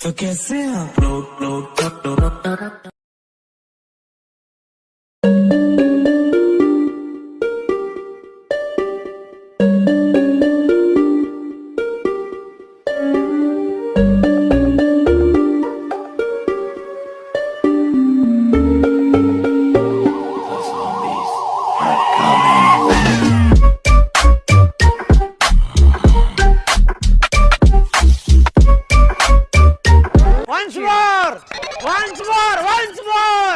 तो कैसे upload once more.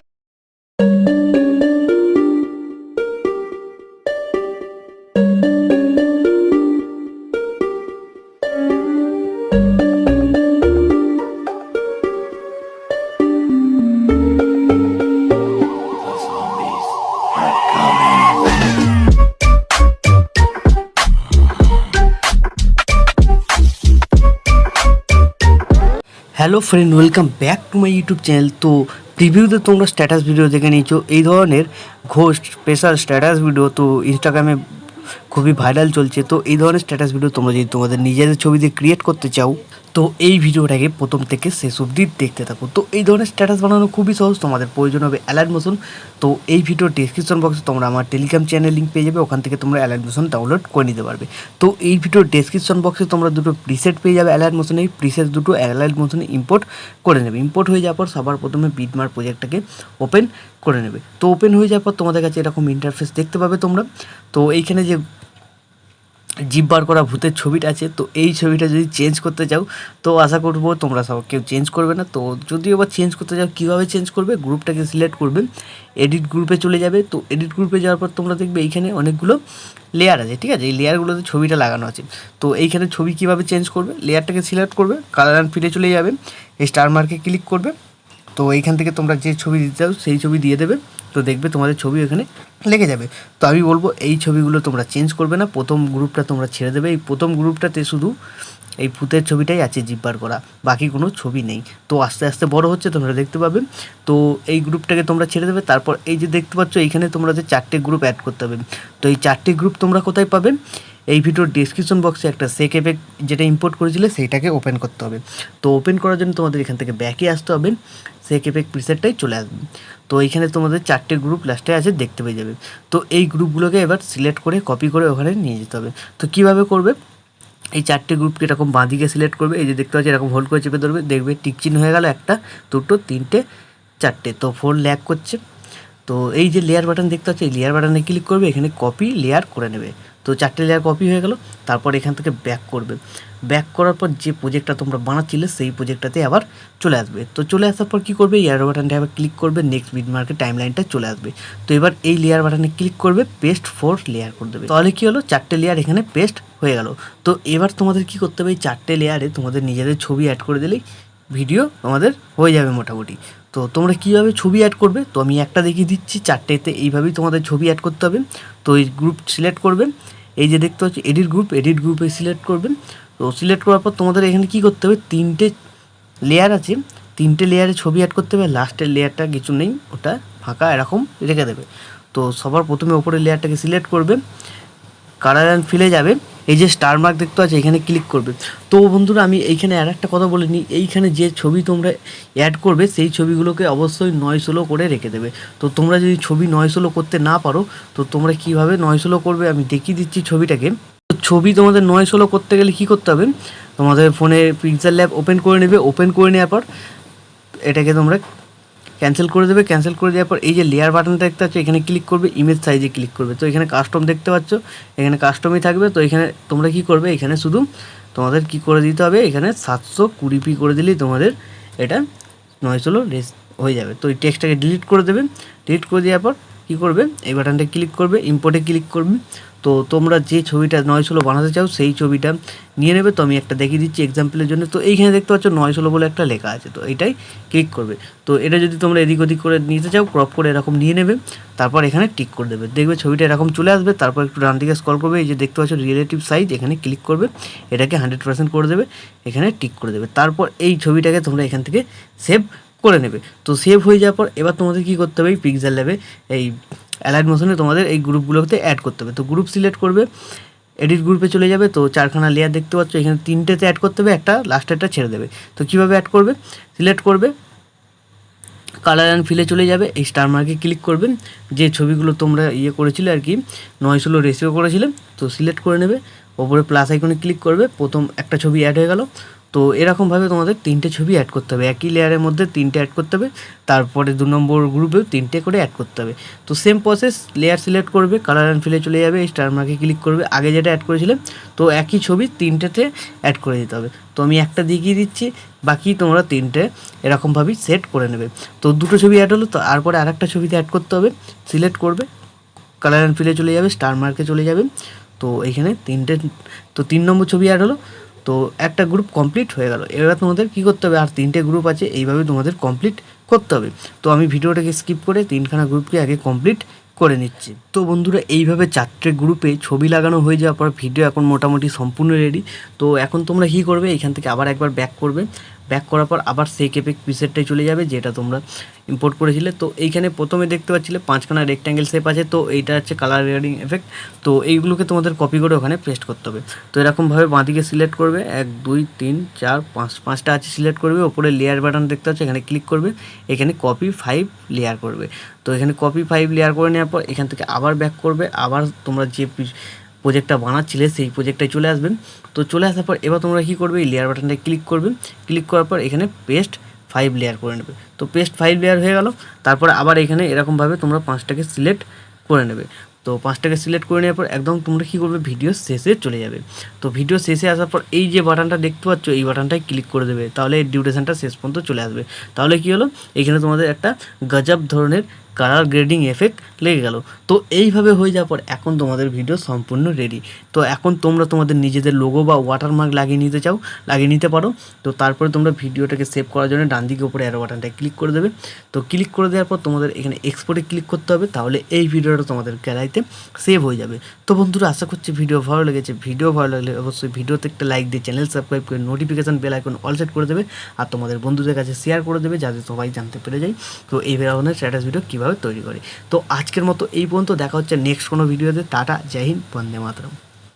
Hello friend, welcome back to my YouTube channel. তো প্রিভিউতে তোমরা স্ট্যাটাস ভিডিও দেখে নিয়েছো। এই ধরনের ঘোস্ট স্পেশাল স্ট্যাটাস ভিডিও তো ইনস্টাগ্রামে খুবই ভাইরাল চলছে। তো এই ধরনের স্ট্যাটাস ভিডিও তোমরা যদি তোমাদের নিজেদের ছবি দিয়ে ক্রিয়েট করতে চাও তো এই ভিডিওটাকে প্রথম থেকে শেষ অবধি দেখতে থাকো। তো এই ধরনের স্ট্যাটাস বানানো খুবই সহজ। তোমাদের প্রয়োজন হবে অ্যালাইট মোশন। তো এই ভিডিওর ডেসক্রিপশন বক্সে তোমরা আমার টেলিগ্রাম চ্যানেল লিঙ্ক পেয়ে যাবে, ওখান থেকে তোমরা অ্যালাইট মোশন ডাউনলোড করে নিতে পারবে। তো এই ভিডিওর ডেসক্রিপশন বক্সে তোমরা দুটো প্রিসেট পেয়ে যাবে অ্যালাইট মোশন। এই প্রিসেট দুটো অ্যালাইট মোশনে ইম্পোর্ট করে নেবে। ইম্পোর্ট হয়ে যাওয়ার পর সবার প্রথমে বিটমার্ক প্রজেক্টটাকে ওপেন করে নেবে। তো ওপেন হয়ে যাওয়ার পর তোমাদের কাছে এরকম ইন্টারফেস দেখতে পাবে তোমরা। তো এইখানে যে জিপ বার করা ভূতের ছবিটা আছে, তো এই ছবিটা যদি চেঞ্জ করতে চাও তো আশা করবো তোমরা সব কেউ চেঞ্জ করবে না। তো যদিও বা চেঞ্জ করতে চাও, কীভাবে চেঞ্জ করবে, গ্রুপটাকে সিলেক্ট করবে, এডিট গ্রুপে চলে যাবে। তো এডিট গ্রুপে যাওয়ার পর তোমরা দেখবে এইখানে অনেকগুলো লেয়ার আছে, ঠিক আছে। এই লেয়ারগুলোতে ছবিটা লাগানো আছে। তো এইখানে ছবি কীভাবে চেঞ্জ করবে, লেয়ারটাকে সিলেক্ট করবে, কালার অ্যান্ড ফিরে চলে যাবে, এই স্টার মার্কে ক্লিক করবে। তো এইখান থেকে তোমরা যে ছবি দিতে চাও সেই ছবি দিয়ে দেবে। তো দেখবে তোমাদের ছবি এখানে লেগে যাবে। তো আমি বলবো এই ছবিগুলো তোমরা চেঞ্জ করবে না, প্রথম গ্রুপটা তোমরা ছেড়ে দেবে। এই প্রথম গ্রুপটাতে শুধু এই ভূতের ছবিটাই আছে জিব্বার করা, বাকি কোনো ছবি নেই। তো আস্তে আস্তে বড় হচ্ছে, তোমরা দেখতে পাবে। তো এই গ্রুপটাকে তোমরা ছেড়ে দেবে। তারপর এই যে দেখতে পাচ্ছ এইখানে তোমরা যে 4টে গ্রুপ অ্যাড করতে হবে। তো এই 4টে গ্রুপ তোমরা কোথায় পাবে, এই ভিডিওর ডিসক্রিপশন বক্সে একটা সেক এফেক্ট যেটা ইম্পোর্ট করেছিলে সেইটাকে ওপেন করতে হবে। তো ওপেন করার জন্য তোমাদের এখান থেকে ব্যাকে আসতে হবে, সেক এফেক্ট প্রিসেটটাই চলে আসবে। তো এইখানে তোমাদের 4টে গ্রুপ লাস্টে আছে দেখতে পেয়ে যাবে। তো এই গ্রুপগুলোকে এবার সিলেক্ট করে কপি করে ওখানে নিয়ে যেতে হবে। তো কীভাবে করবে, এই 4টে গ্রুপকে এরকম বাঁদিকে সিলেক্ট করবে, এই যে দেখতে পাচ্ছি এরকম হোল্ড করে চেপে ধরবে, দেখবে টিক চিহ্ন হয়ে গেল, 1, 2, 3, 4টে। তো ফোন ল্যাগ করছে। তো এই যে লেয়ার বাটন দেখতে পাচ্ছি, এই লেয়ার বাটনে ক্লিক করবে, এখানে কপি লেয়ার করে নেবে। তো 4টে লেয়ার কপি হয়ে গেল। তারপর এখান থেকে ব্যাক করবে। ব্যাক করার পর যে প্রজেক্টটা তোমরা বানাচ্ছিলে সেই প্রজেক্টটাতে আবার চলে আসবে। তো চলে আসার পর কী করবে, এয়ার বাটনটা আবার ক্লিক করবে, নেক্সট বিটমার্কের টাইমলাইনটা চলে আসবে। তো এবার এই লেয়ার বাটনে ক্লিক করবে, পেস্ট 4 লেয়ার করে দেবে। তাহলে কী হলো, 4টে লেয়ার এখানে পেস্ট হয়ে গেল। তো এবার তোমাদের কী করতে হবে, এই 4টে লেয়ারে তোমাদের নিজেদের ছবি অ্যাড করে দিলেই ভিডিও তোমাদের হয়ে যাবে মোটামুটি। তো তোমরা কীভাবে ছবি অ্যাড করবে, তো আমি একটা দেখিয়ে দিচ্ছি। 4টেতে এইভাবেই তোমাদের ছবি অ্যাড করতে হবে। তো এই গ্রুপ সিলেক্ট করবেন, এই যে দেখতে পাচ্ছি এডিট গ্রুপে সিলেক্ট করবেন। তো সিলেক্ট করার পর তোমাদের এখানে কী করতে হবে, 3টে লেয়ার আছে, 3টে লেয়ারে ছবি অ্যাড করতে হবে। লাস্টের লেয়ারটা কিছু নেই, ওটা ফাঁকা এরকম রেখে দেবে। তো সবার প্রথমে ওপরের লেয়ারটাকে সিলেক্ট করবে, কালার অ্যান্ড ফিলে যাবে, এই যে স্টার মার্ক দেখতে পাচ্ছ এখানে ক্লিক করবে। তো বন্ধুরা আমি এইখানে আর একটা কথা বলে নিই, এইখানে যে ছবি তোমরা অ্যাড করবে সেই ছবিগুলোকে অবশ্যই 9/16 করে রেখে দেবে। তো তোমরা যদি ছবি 9/16 করতে না পারো তো তোমরা কীভাবে 9/16 করবে আমি দেখিয়ে দিচ্ছি ছবিটাকে। তো ছবি তোমাদের 9/16 করতে গেলে কী করতে হবে, তোমাদের ফোনে পিক্সেল ল্যাব ওপেন করে নেবে। ওপেন করে নেওয়ার পর এটাকে তোমরা ক্যান্সেল করে দেবে। ক্যান্সেল করে দেওয়ার পর এই যে লেয়ার বাটনটা দেখতে পাচ্ছ এখানে ক্লিক করবে, ইমেজ সাইজে ক্লিক করবে। তো এখানে কাস্টম দেখতে পাচ্ছ, এখানে কাস্টমই থাকবে। তো এখানে তোমরা কী করবে, এখানে শুধু তোমাদের কী করে দিতে হবে, এখানে 720p করে দিলেই তোমাদের এটা 9/16 হয়ে যাবে। তো এই টেক্সটটাকে ডিলিট করে দেবে। ডিলিট করে দেওয়ার পর কী করবে, এই বাটনটা ক্লিক করবে, ইম্পোর্টে ক্লিক করবে। তো তোমরা যে ছবিটা 9/16 বানাতে চাও সেই ছবিটা নিয়ে নেবে। তো আমি একটা দেখিয়ে দিচ্ছি এক্সাম্পলের জন্য। তো এইখানে দেখতে পাচ্ছ 9/16 বলে একটা লেখা আছে, তো এটাই ক্লিক করবে। তো এটা যদি তোমরা এদিক ওদিক করে নিতে চাও ক্রপ করে এরকম নিয়ে নেবে, তারপর এখানে টিক করে দেবে, দেখবে ছবিটা এরকম চলে আসবে। তারপর একটু ডান দিকে স্ক্রল করবে, এই যে দেখতে পাচ্ছ রিলেটিভ সাইজ, এখানে ক্লিক করবে, এটাকে 100% করে দেবে, এখানে টিক করে দেবে। তারপর এই ছবিটাকে তোমরা এখান থেকে সেভ করে নেবে। তো সেভ হয়ে যাওয়ার পর এবার তোমাদের কী করতে হবে, এই পিক্সেল ল্যাবে এই অ্যালাইট মোশনে তোমাদের এই গ্রুপগুলোতে অ্যাড করতে হবে। তো গ্রুপ সিলেক্ট করবে, এডিট গ্রুপে চলে যাবে, তো 4খানা লেয়ার দেখতে পাচ্ছ, এখানে 3টেতে অ্যাড করতে হবে, একটা লাস্টেরটা ছেড়ে দেবে। তো কীভাবে অ্যাড করবে, সিলেক্ট করবে, কালার অ্যান্ড ফিলে চলে যাবে, এই স্টার মার্কে ক্লিক করবে, যে ছবিগুলো তোমরা করেছিলে আর কি 9/16 রেশিও করেছিলে, তো সিলেক্ট করে নেবে, ওপরে প্লাস আইকনে ক্লিক করবে, প্রথম একটা ছবি অ্যাড হয়ে গেল। তো এরকমভাবে তোমাদের 3টে ছবি অ্যাড করতে হবে, একই লেয়ারের মধ্যে 3টে অ্যাড করতে হবে, তারপরে 2 নম্বর গ্রুপেও 3টে করে অ্যাড করতে হবে। তো সেম প্রসেস, লেয়ার সিলেক্ট করবে, কালার অ্যান্ড ফিলে চলে যাবে, স্টার মার্কে ক্লিক করবে, আগে যেটা অ্যাড করেছিলে তো একই ছবি 3টেতে অ্যাড করে দিতে হবে। তো আমি একটা দেখিয়ে দিচ্ছি, বাকি তোমরা 3টে এরকমভাবেই সেট করে নেবে। তো 2টো ছবি অ্যাড হলো, তো তারপরে আরেকটা ছবিতে অ্যাড করতে হবে, সিলেক্ট করবে, কালার অ্যান্ড ফিলে চলে যাবে, স্টার মার্কে চলে যাবে, তো এইখানে 3টে, তো 3 নম্বর ছবি অ্যাড হলো, তো একটা গ্রুপ কমপ্লিট হয়ে গেল। এবার তোমাদের কী করতে হবে, আর 3টে গ্রুপ আছে, এইভাবে তোমাদের কমপ্লিট করতে হবে। তো আমি ভিডিওটাকে স্কিপ করে 3খানা গ্রুপকে আগে কমপ্লিট করে নিচ্ছি। তো বন্ধুরা, এইভাবে 4টে গ্রুপে ছবি লাগানো হয়ে যাওয়ার পর ভিডিও এখন মোটামুটি সম্পূর্ণ রেডি। তো এখন তোমরা কী করবে, এখান থেকে আবার একবার ব্যাক করবে, ব্যাক করার পর আবার সেই কেপেক প্রিসেটটাই চলে যাবে যেটা তোমরা ইম্পোর্ট করেছিলে। তো এইখানে প্রথমে দেখতে পাচ্ছিলে 5খানা রেক্ট্যাঙ্গেল শেপ আছে, তো এইটা হচ্ছে কালার গ্রেডিং এফেক্ট। তো এইগুলোকে তোমাদের কপি করে ওখানে পেস্ট করতে হবে। তো এরকমভাবে বাঁদিকে সিলেক্ট করবে, 1 2 3 4 5, 5টা আছে সিলেক্ট করবে, ওপরে লেয়ার বাটন দেখতে পাচ্ছ, এখানে ক্লিক করবে, এখানে কপি 5 লেয়ার করবে। তো এখানে কপি 5 লেয়ার করে নেওয়ার পর এখান থেকে আবার ব্যাক করবে, আবার তোমরা যে প্রজেক্টটা বানাচ্ছিলে সেই প্রজেক্টটায় চলে আসবেন। তো চলে আসার পর এবার তোমরা কী করবে, এই লেয়ার বাটনটায় ক্লিক করবে, ক্লিক করার পর এখানে পেস্ট 5 লেয়ার করে নেবে। তো পেস্ট 5 লেয়ার হয়ে গেল, তারপরে আবার এখানে এরকমভাবে তোমরা 5টাকে সিলেক্ট করে নেবে। তো 5টাকে সিলেক্ট করে নেওয়ার পর একদম তোমরা কী করবে, ভিডিও শেষে চলে যাবে। তো ভিডিও শেষে আসার পর এই যে বাটনটা দেখতে পাচ্ছ, এই বাটনটায় ক্লিক করে দেবে, তাহলে এই ডিউরেশনটা শেষ পর্যন্ত চলে আসবে। তাহলে কী হলো, এখানে তোমাদের একটা গজব ধরনের কালার গ্রেডিং এফেক্ট লেগে গেল। তো এইভাবে হয়ে যাওয়ার পর এখন তোমাদের ভিডিও সম্পূর্ণ রেডি। তো এখন তোমরা তোমাদের নিজেদের লোগো বা ওয়াটারমার্ক লাগিয়ে নিতে পারো। তো তারপরে তোমরা ভিডিওটাকে সেভ করার জন্য ডান দিকে উপরে অ্যারো বাটনটায় ক্লিক করে দেবে। তো ক্লিক করে দেওয়ার পর তোমাদের এখানে এক্সপোর্টে ক্লিক করতে হবে, তাহলে এই ভিডিওটা তোমাদের গ্যালারিতে সেভ হয়ে যাবে। তো বন্ধুরা, আশা করছি ভিডিও ভালো লেগেছে। ভিডিও ভালো লাগলে অবশ্যই ভিডিওতে একটা লাইক দিয়ে চ্যানেল সাবস্ক্রাইব করে notification bell icon all set করে দেবে, আর তোমাদের বন্ধুদের কাছে শেয়ার করে দেবে যাতে সবাই জানতে পেরে যায় তো এই ধরনের স্ট্যাটাস ভিডিও কীভাবে তৈরি করে। তো আজকের মতো এই পর্যন্ত, দেখা হচ্ছে নেক্সট কোনো ভিডিওতে। টাটা, জয় হিন্দ, বন্দে মাতরম।